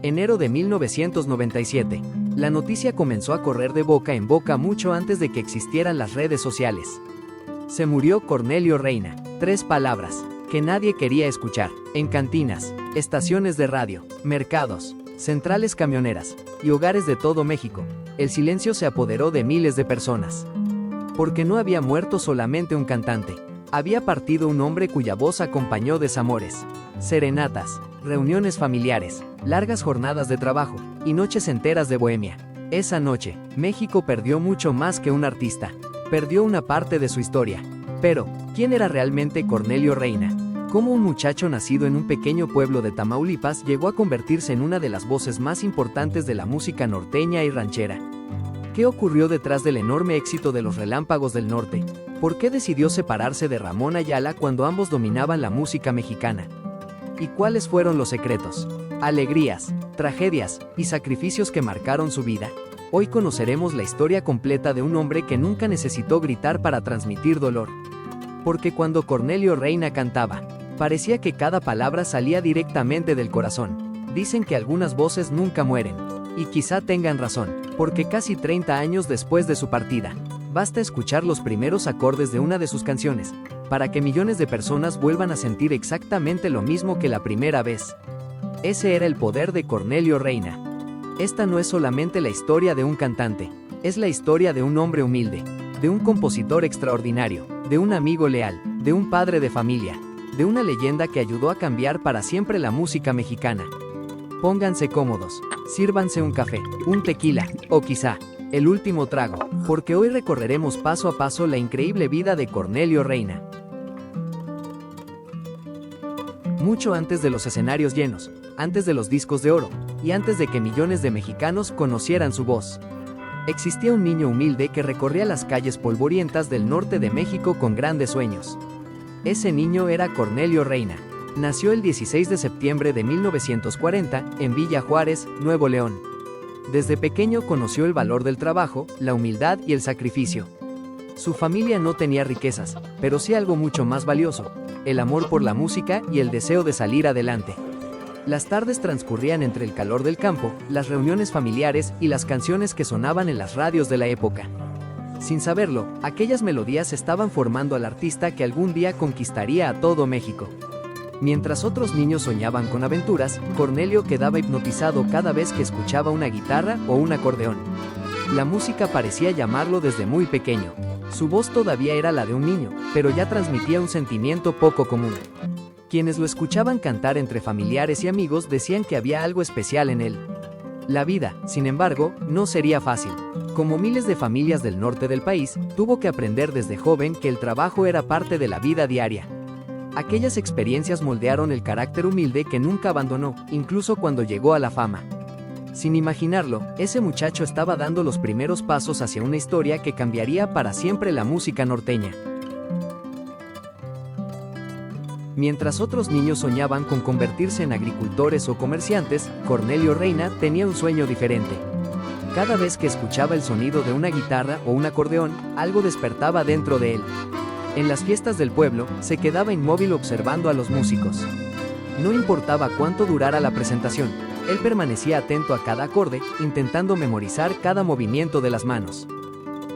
Enero de 1997. La noticia comenzó a correr de boca en boca mucho antes de que existieran las redes sociales. Se murió Cornelio Reina. 3 palabras que nadie quería escuchar. En cantinas, estaciones de radio, mercados, centrales camioneras y hogares de todo México, el silencio se apoderó de miles de personas. Porque no había muerto solamente un cantante. Había partido un hombre cuya voz acompañó desamores, serenatas, reuniones familiares, largas jornadas de trabajo y noches enteras de bohemia. Esa noche, México perdió mucho más que un artista. Perdió una parte de su historia. Pero, ¿quién era realmente Cornelio Reina? ¿Cómo un muchacho nacido en un pequeño pueblo de Tamaulipas llegó a convertirse en una de las voces más importantes de la música norteña y ranchera? ¿Qué ocurrió detrás del enorme éxito de los Relámpagos del Norte? ¿Por qué decidió separarse de Ramón Ayala cuando ambos dominaban la música mexicana? ¿Y cuáles fueron los secretos, alegrías, tragedias y sacrificios que marcaron su vida? Hoy conoceremos la historia completa de un hombre que nunca necesitó gritar para transmitir dolor. Porque cuando Cornelio Reina cantaba, parecía que cada palabra salía directamente del corazón. Dicen que algunas voces nunca mueren. Y quizá tengan razón, porque casi 30 años después de su partida, basta escuchar los primeros acordes de una de sus canciones, para que millones de personas vuelvan a sentir exactamente lo mismo que la primera vez. Ese era el poder de Cornelio Reina. Esta no es solamente la historia de un cantante, es la historia de un hombre humilde, de un compositor extraordinario, de un amigo leal, de un padre de familia, de una leyenda que ayudó a cambiar para siempre la música mexicana. Pónganse cómodos, sírvanse un café, un tequila, o quizá, el último trago, porque hoy recorreremos paso a paso la increíble vida de Cornelio Reina. Mucho antes de los escenarios llenos, antes de los discos de oro, y antes de que millones de mexicanos conocieran su voz, existía un niño humilde que recorría las calles polvorientas del norte de México con grandes sueños. Ese niño era Cornelio Reina. Nació el 16 de septiembre de 1940 en Villa Juárez, Nuevo León. Desde pequeño conoció el valor del trabajo, la humildad y el sacrificio. Su familia no tenía riquezas, pero sí algo mucho más valioso: el amor por la música y el deseo de salir adelante. Las tardes transcurrían entre el calor del campo, las reuniones familiares y las canciones que sonaban en las radios de la época. Sin saberlo, aquellas melodías estaban formando al artista que algún día conquistaría a todo México. Mientras otros niños soñaban con aventuras, Cornelio quedaba hipnotizado cada vez que escuchaba una guitarra o un acordeón. La música parecía llamarlo desde muy pequeño. Su voz todavía era la de un niño, pero ya transmitía un sentimiento poco común. Quienes lo escuchaban cantar entre familiares y amigos decían que había algo especial en él. La vida, sin embargo, no sería fácil. Como miles de familias del norte del país, tuvo que aprender desde joven que el trabajo era parte de la vida diaria. Aquellas experiencias moldearon el carácter humilde que nunca abandonó, incluso cuando llegó a la fama. Sin imaginarlo, ese muchacho estaba dando los primeros pasos hacia una historia que cambiaría para siempre la música norteña. Mientras otros niños soñaban con convertirse en agricultores o comerciantes, Cornelio Reina tenía un sueño diferente. Cada vez que escuchaba el sonido de una guitarra o un acordeón, algo despertaba dentro de él. En las fiestas del pueblo, se quedaba inmóvil observando a los músicos. No importaba cuánto durara la presentación, él permanecía atento a cada acorde, intentando memorizar cada movimiento de las manos.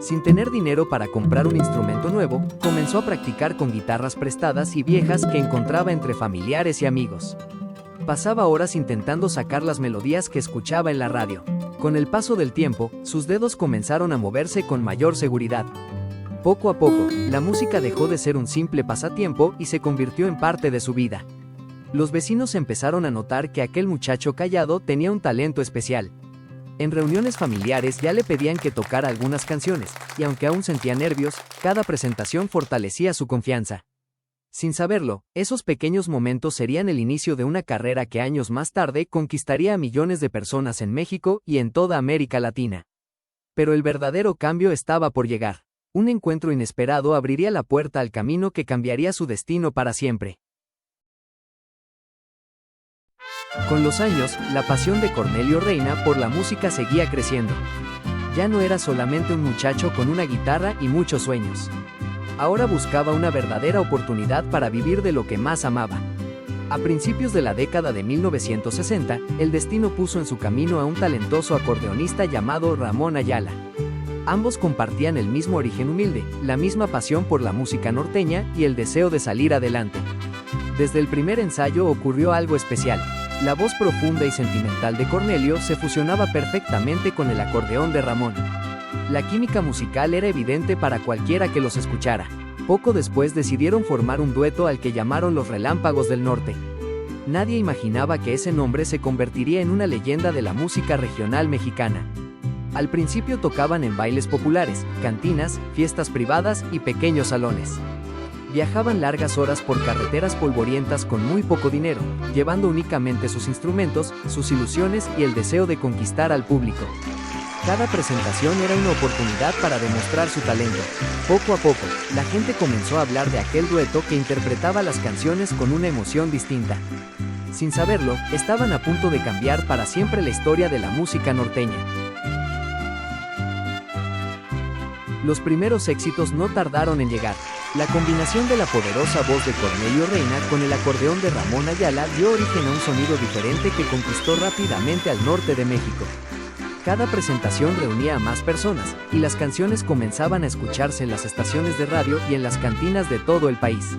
Sin tener dinero para comprar un instrumento nuevo, comenzó a practicar con guitarras prestadas y viejas que encontraba entre familiares y amigos. Pasaba horas intentando sacar las melodías que escuchaba en la radio. Con el paso del tiempo, sus dedos comenzaron a moverse con mayor seguridad. Poco a poco, la música dejó de ser un simple pasatiempo y se convirtió en parte de su vida. Los vecinos empezaron a notar que aquel muchacho callado tenía un talento especial. En reuniones familiares ya le pedían que tocara algunas canciones, y aunque aún sentía nervios, cada presentación fortalecía su confianza. Sin saberlo, esos pequeños momentos serían el inicio de una carrera que años más tarde conquistaría a millones de personas en México y en toda América Latina. Pero el verdadero cambio estaba por llegar. Un encuentro inesperado abriría la puerta al camino que cambiaría su destino para siempre. Con los años, la pasión de Cornelio Reina por la música seguía creciendo. Ya no era solamente un muchacho con una guitarra y muchos sueños. Ahora buscaba una verdadera oportunidad para vivir de lo que más amaba. A principios de la década de 1960, el destino puso en su camino a un talentoso acordeonista llamado Ramón Ayala. Ambos compartían el mismo origen humilde, la misma pasión por la música norteña y el deseo de salir adelante. Desde el primer ensayo ocurrió algo especial. La voz profunda y sentimental de Cornelio se fusionaba perfectamente con el acordeón de Ramón. La química musical era evidente para cualquiera que los escuchara. Poco después decidieron formar un dueto al que llamaron los Relámpagos del Norte. Nadie imaginaba que ese nombre se convertiría en una leyenda de la música regional mexicana. Al principio tocaban en bailes populares, cantinas, fiestas privadas y pequeños salones. Viajaban largas horas por carreteras polvorientas con muy poco dinero, llevando únicamente sus instrumentos, sus ilusiones y el deseo de conquistar al público. Cada presentación era una oportunidad para demostrar su talento. Poco a poco, la gente comenzó a hablar de aquel dueto que interpretaba las canciones con una emoción distinta. Sin saberlo, estaban a punto de cambiar para siempre la historia de la música norteña. Los primeros éxitos no tardaron en llegar. La combinación de la poderosa voz de Cornelio Reina con el acordeón de Ramón Ayala dio origen a un sonido diferente que conquistó rápidamente al norte de México. Cada presentación reunía a más personas, y las canciones comenzaban a escucharse en las estaciones de radio y en las cantinas de todo el país.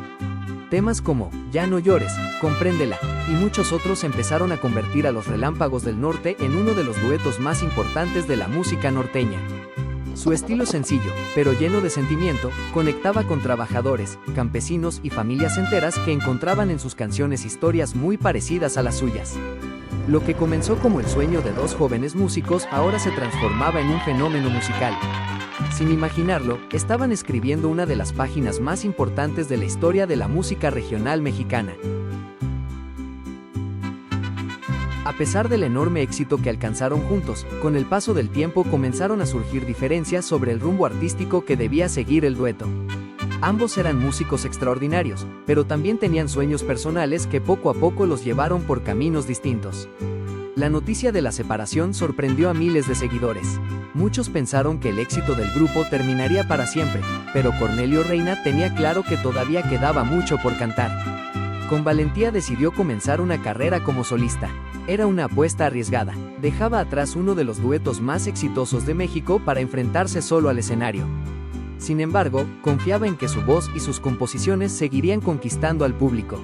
Temas como Ya no llores, Compréndela, y muchos otros empezaron a convertir a los Relámpagos del Norte en uno de los duetos más importantes de la música norteña. Su estilo sencillo, pero lleno de sentimiento, conectaba con trabajadores, campesinos y familias enteras que encontraban en sus canciones historias muy parecidas a las suyas. Lo que comenzó como el sueño de dos jóvenes músicos ahora se transformaba en un fenómeno musical. Sin imaginarlo, estaban escribiendo una de las páginas más importantes de la historia de la música regional mexicana. A pesar del enorme éxito que alcanzaron juntos, con el paso del tiempo comenzaron a surgir diferencias sobre el rumbo artístico que debía seguir el dueto. Ambos eran músicos extraordinarios, pero también tenían sueños personales que poco a poco los llevaron por caminos distintos. La noticia de la separación sorprendió a miles de seguidores. Muchos pensaron que el éxito del grupo terminaría para siempre, pero Cornelio Reina tenía claro que todavía quedaba mucho por cantar. Con valentía decidió comenzar una carrera como solista. Era una apuesta arriesgada. Dejaba atrás uno de los duetos más exitosos de México para enfrentarse solo al escenario. Sin embargo, confiaba en que su voz y sus composiciones seguirían conquistando al público.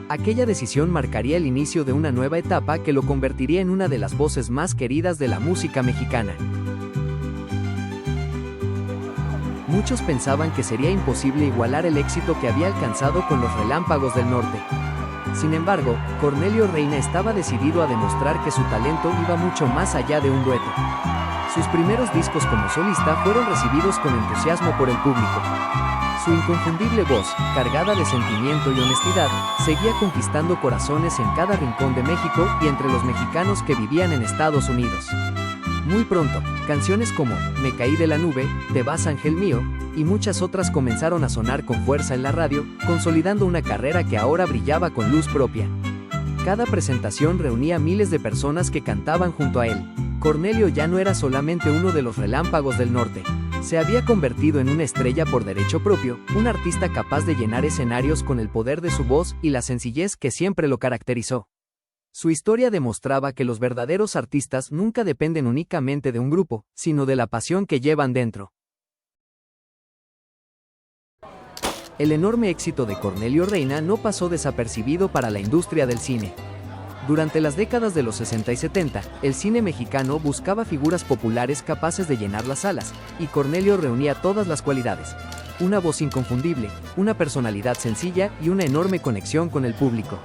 Aquella decisión marcaría el inicio de una nueva etapa que lo convertiría en una de las voces más queridas de la música mexicana. Muchos pensaban que sería imposible igualar el éxito que había alcanzado con los Relámpagos del Norte. Sin embargo, Cornelio Reina estaba decidido a demostrar que su talento iba mucho más allá de un dueto. Sus primeros discos como solista fueron recibidos con entusiasmo por el público. Su inconfundible voz, cargada de sentimiento y honestidad, seguía conquistando corazones en cada rincón de México y entre los mexicanos que vivían en Estados Unidos. Muy pronto, canciones como Me caí de la nube, Te vas ángel mío, y muchas otras comenzaron a sonar con fuerza en la radio, consolidando una carrera que ahora brillaba con luz propia. Cada presentación reunía a miles de personas que cantaban junto a él. Cornelio ya no era solamente uno de los Relámpagos del Norte. Se había convertido en una estrella por derecho propio, un artista capaz de llenar escenarios con el poder de su voz y la sencillez que siempre lo caracterizó. Su historia demostraba que los verdaderos artistas nunca dependen únicamente de un grupo, sino de la pasión que llevan dentro. El enorme éxito de Cornelio Reina no pasó desapercibido para la industria del cine. Durante las décadas de los 60 y 70, el cine mexicano buscaba figuras populares capaces de llenar las salas, y Cornelio reunía todas las cualidades: una voz inconfundible, una personalidad sencilla y una enorme conexión con el público.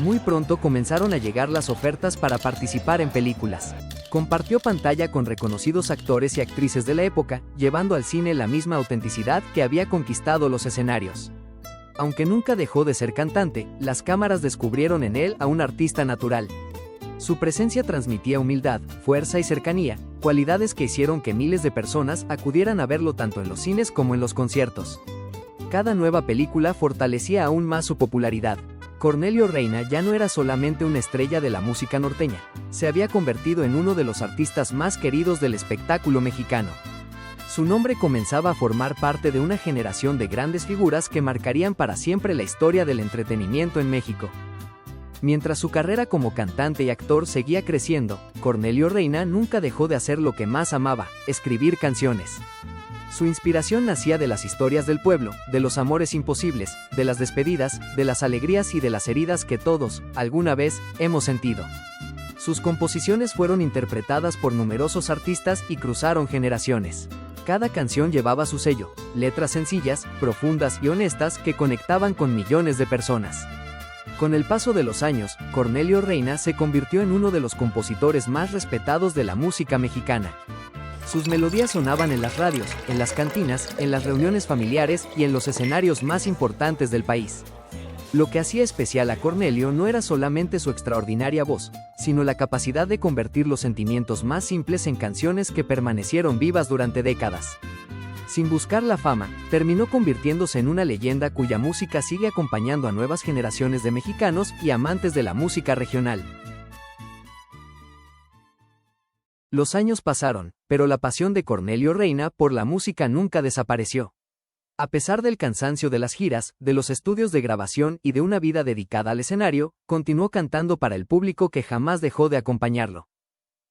Muy pronto comenzaron a llegar las ofertas para participar en películas. Compartió pantalla con reconocidos actores y actrices de la época, llevando al cine la misma autenticidad que había conquistado los escenarios. Aunque nunca dejó de ser cantante, las cámaras descubrieron en él a un artista natural. Su presencia transmitía humildad, fuerza y cercanía, cualidades que hicieron que miles de personas acudieran a verlo tanto en los cines como en los conciertos. Cada nueva película fortalecía aún más su popularidad. Cornelio Reina ya no era solamente una estrella de la música norteña, se había convertido en uno de los artistas más queridos del espectáculo mexicano. Su nombre comenzaba a formar parte de una generación de grandes figuras que marcarían para siempre la historia del entretenimiento en México. Mientras su carrera como cantante y actor seguía creciendo, Cornelio Reina nunca dejó de hacer lo que más amaba, escribir canciones. Su inspiración nacía de las historias del pueblo, de los amores imposibles, de las despedidas, de las alegrías y de las heridas que todos, alguna vez, hemos sentido. Sus composiciones fueron interpretadas por numerosos artistas y cruzaron generaciones. Cada canción llevaba su sello, letras sencillas, profundas y honestas que conectaban con millones de personas. Con el paso de los años, Cornelio Reina se convirtió en uno de los compositores más respetados de la música mexicana. Sus melodías sonaban en las radios, en las cantinas, en las reuniones familiares y en los escenarios más importantes del país. Lo que hacía especial a Cornelio no era solamente su extraordinaria voz, sino la capacidad de convertir los sentimientos más simples en canciones que permanecieron vivas durante décadas. Sin buscar la fama, terminó convirtiéndose en una leyenda cuya música sigue acompañando a nuevas generaciones de mexicanos y amantes de la música regional. Los años pasaron, pero la pasión de Cornelio Reina por la música nunca desapareció. A pesar del cansancio de las giras, de los estudios de grabación y de una vida dedicada al escenario, continuó cantando para el público que jamás dejó de acompañarlo.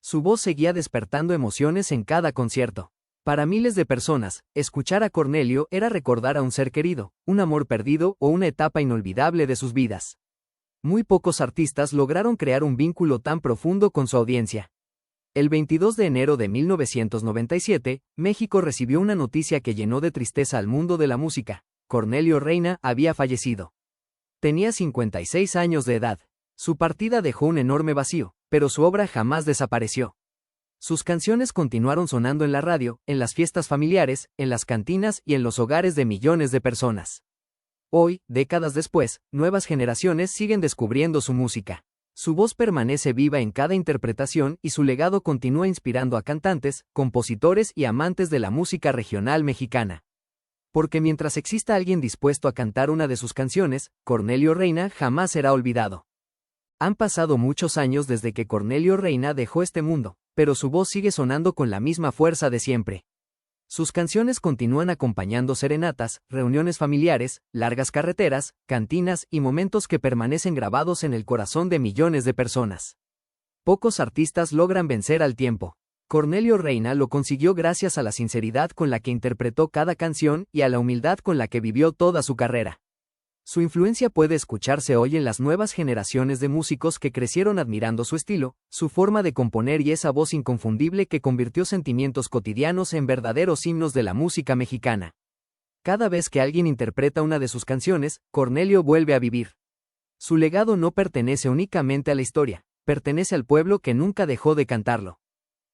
Su voz seguía despertando emociones en cada concierto. Para miles de personas, escuchar a Cornelio era recordar a un ser querido, un amor perdido o una etapa inolvidable de sus vidas. Muy pocos artistas lograron crear un vínculo tan profundo con su audiencia. El 22 de enero de 1997, México recibió una noticia que llenó de tristeza al mundo de la música. Cornelio Reina había fallecido. Tenía 56 años de edad. Su partida dejó un enorme vacío, pero su obra jamás desapareció. Sus canciones continuaron sonando en la radio, en las fiestas familiares, en las cantinas y en los hogares de millones de personas. Hoy, décadas después, nuevas generaciones siguen descubriendo su música. Su voz permanece viva en cada interpretación y su legado continúa inspirando a cantantes, compositores y amantes de la música regional mexicana. Porque mientras exista alguien dispuesto a cantar una de sus canciones, Cornelio Reina jamás será olvidado. Han pasado muchos años desde que Cornelio Reina dejó este mundo, pero su voz sigue sonando con la misma fuerza de siempre. Sus canciones continúan acompañando serenatas, reuniones familiares, largas carreteras, cantinas y momentos que permanecen grabados en el corazón de millones de personas. Pocos artistas logran vencer al tiempo. Cornelio Reina lo consiguió gracias a la sinceridad con la que interpretó cada canción y a la humildad con la que vivió toda su carrera. Su influencia puede escucharse hoy en las nuevas generaciones de músicos que crecieron admirando su estilo, su forma de componer y esa voz inconfundible que convirtió sentimientos cotidianos en verdaderos himnos de la música mexicana. Cada vez que alguien interpreta una de sus canciones, Cornelio vuelve a vivir. Su legado no pertenece únicamente a la historia, pertenece al pueblo que nunca dejó de cantarlo.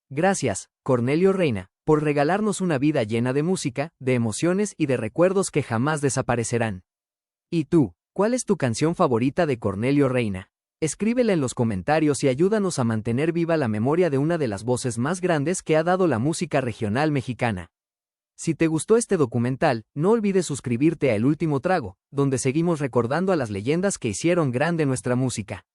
Gracias, Cornelio Reina, por regalarnos una vida llena de música, de emociones y de recuerdos que jamás desaparecerán. ¿Y tú, cuál es tu canción favorita de Cornelio Reina? Escríbela en los comentarios y ayúdanos a mantener viva la memoria de una de las voces más grandes que ha dado la música regional mexicana. Si te gustó este documental, no olvides suscribirte a El Último Trago, donde seguimos recordando a las leyendas que hicieron grande nuestra música.